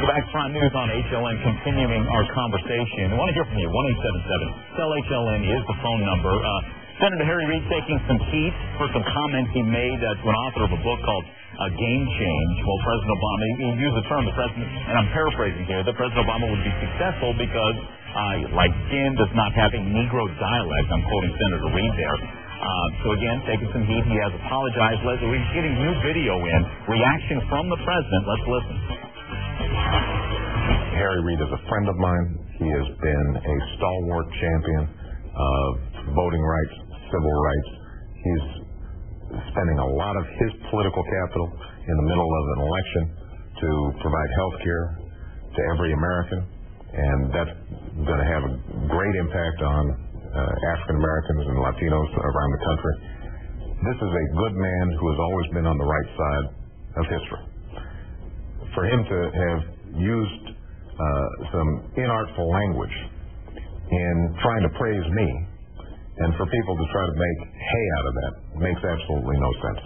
Welcome back to Front News on HLN, continuing our conversation. I want to hear from you. 1-877-TELL-HLN is the phone number. Senator Harry Reid taking some heat for some comments he made to an author of a book called Game Change. Well, President Obama, he used the term, the president, and I'm paraphrasing here, that President Obama would be successful because, like skin, does not have a Negro dialect. I'm quoting Senator Reid there. So again, taking some heat. He has apologized. We're getting new video in. Reaction from the president. Let's listen. Harry Reid is a friend of mine. He has been a stalwart champion of voting rights, civil rights. He's spending a lot of his political capital in the middle of an election to provide health care to every American, and that's going to have a great impact on African Americans and Latinos around the country. This is a good man who has always been on the right side of history. For him to have used some inartful language in trying to praise me, and for people to try to make hay out of that makes absolutely no sense.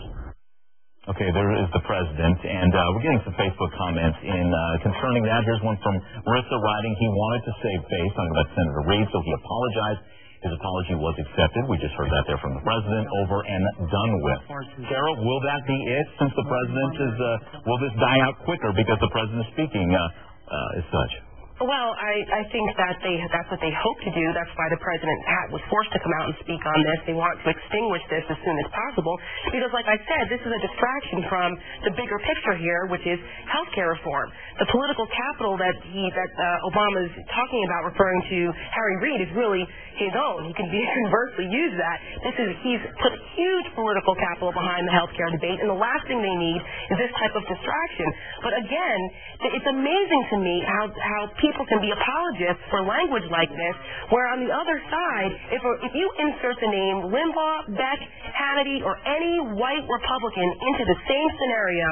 Okay, there is the president, and we're getting some Facebook comments in concerning that. Here's one from Marissa writing, he wanted to save face, talking about Senator Reid, so he apologized. His apology was accepted. We just heard that there from the president. Over and done with. Sarah, will that be it? Since the president is, will this die out quicker because the president is speaking as such? Well, I think that that's what they hope to do. That's why the president was forced to come out and speak on this. They want to extinguish this as soon as possible because, like I said, this is a distraction from the bigger picture here, which is health care reform. The political capital that Obama is talking about, referring to Harry Reid, is really his own. He can conversely use that. He's put huge political capital behind the health care debate, and the last thing they need is this type of distraction. But again, it's amazing to me how people can be apologists for language like this, where on the other side, if you insert the name Limbaugh, Beck, Hannity, or any white Republican into the same scenario,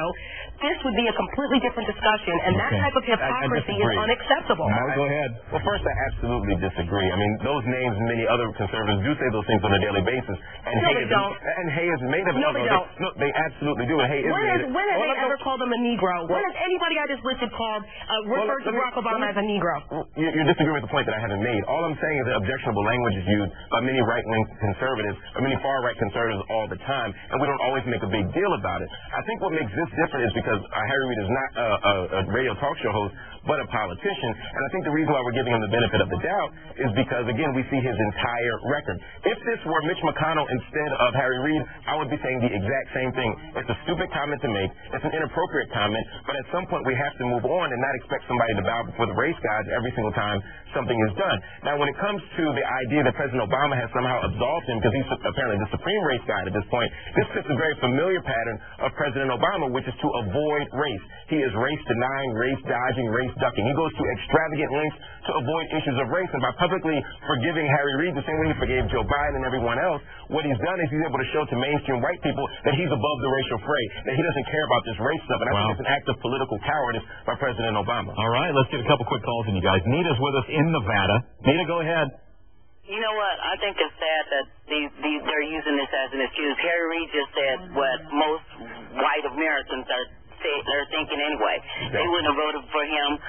this would be a completely different discussion, and that type of hypocrisy is unacceptable. Go ahead. Well, first, I absolutely disagree. I mean, those names and many other conservatives do say those things on a daily basis. And no, they don't. And Hay is made of No, they don't. No, they absolutely do. And Hay is made of. When have they ever called him a Negro? When has anybody I just listed referred to Barack Obama as a Negro? You're disagreeing with the point that I haven't made. All I'm saying is that objectionable language is used by many right-wing conservatives, or many far-right conservatives all the time, and we don't always make a big deal about it. I think what makes this different is because Harry Reid is not a radio talk show host, but a politician, and I think the reason why we're giving him the benefit of the doubt is because, again, we see his entire record. If this were Mitch McConnell instead of Harry Reid, I would be saying the exact same thing. It's a stupid comment to make. It's an inappropriate comment, but at some point we have to move on and not expect somebody to bow before the race gods every single time something is done. Now, when it comes to the idea that President Obama has somehow absolved him because he's apparently the supreme race guide at this point, this fits a very familiar pattern of President Obama, which is to avoid race. He is race-denying, race-dodging, race-ducking. He goes to extravagant lengths to avoid issues of race, and by publicly forgiving Harry Reid the same way he forgave Joe Biden and everyone else, what he's done is he's able to show to mainstream white people that he's above the racial fray, that he doesn't care about this race stuff, and I think it's an act of political cowardice by President Obama. All right, let's get a couple quick calls from you guys. Nita's with us in Nevada. Nita, go ahead. You know what? I think it's sad that they're using this as an excuse. Harry Reid just said what most white Americans are thinking anyway. They wouldn't have voted for him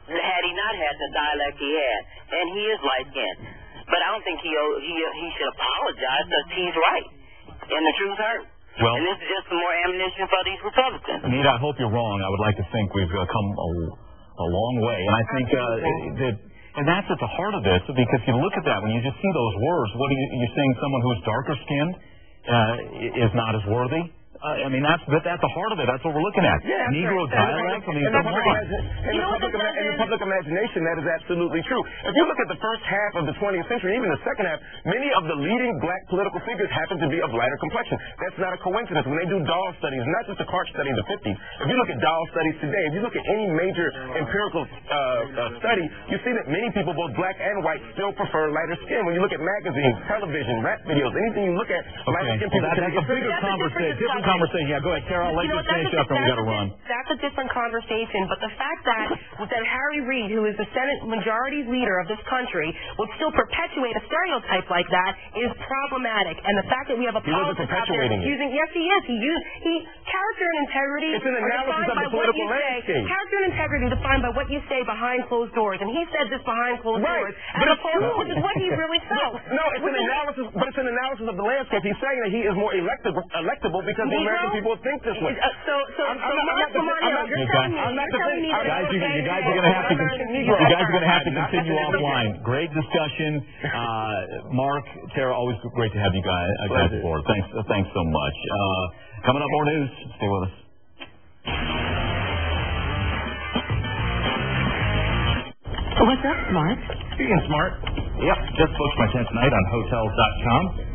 had he not had the dialect he had, and he is light-skinned. But I don't think he should apologize because he's right, and the truth hurts. Well, and this is just some more ammunition for these Republicans. Nita, I hope you're wrong. I would like to think we've come a long way, and I think and that's at the heart of this, because you look at that, when you just see those words, what are you saying? Someone who's darker skinned is not as worthy? I mean, that's at the heart of it. That's what we're looking at. Yeah, Negro dialect. I mean, in the public imagination, that is absolutely true. If you look at the first half of the 20th century, even the second half, many of the leading black political figures happen to be of lighter complexion. That's not a coincidence. When they do doll studies, not just the Clark study in the 50s, if you look at doll studies today, if you look at any major empirical study, you see that many people, both black and white, still prefer lighter skin. When you look at magazines, television, rap videos, anything you look at, lighter skin people that's a bigger conversation. Different conversation. Yeah, go ahead, Carol. Let's just finish up and we got to run. That's that's a different conversation. But the fact that Harry Reid, who is the Senate Majority's leader of this country, would still perpetuate a stereotype like that is problematic. And the fact that we have a politician out there using, yes, he is. Character and integrity are defined by what you say. Character and integrity defined by what you say behind closed doors. And he said this behind closed doors. But which is what he really felt. No, it's an analysis, but it's an analysis of the landscape. He's saying that he is more electable because the American people think this way. You're telling me that you guys are going to have to continue offline. Great discussion. Marc, Tara, always great to have you guys aboard. Thanks so much. Coming up, more news. Stay with us. What's up, Marc? Being smart. Yep, just booked my tent tonight on Hotels.com.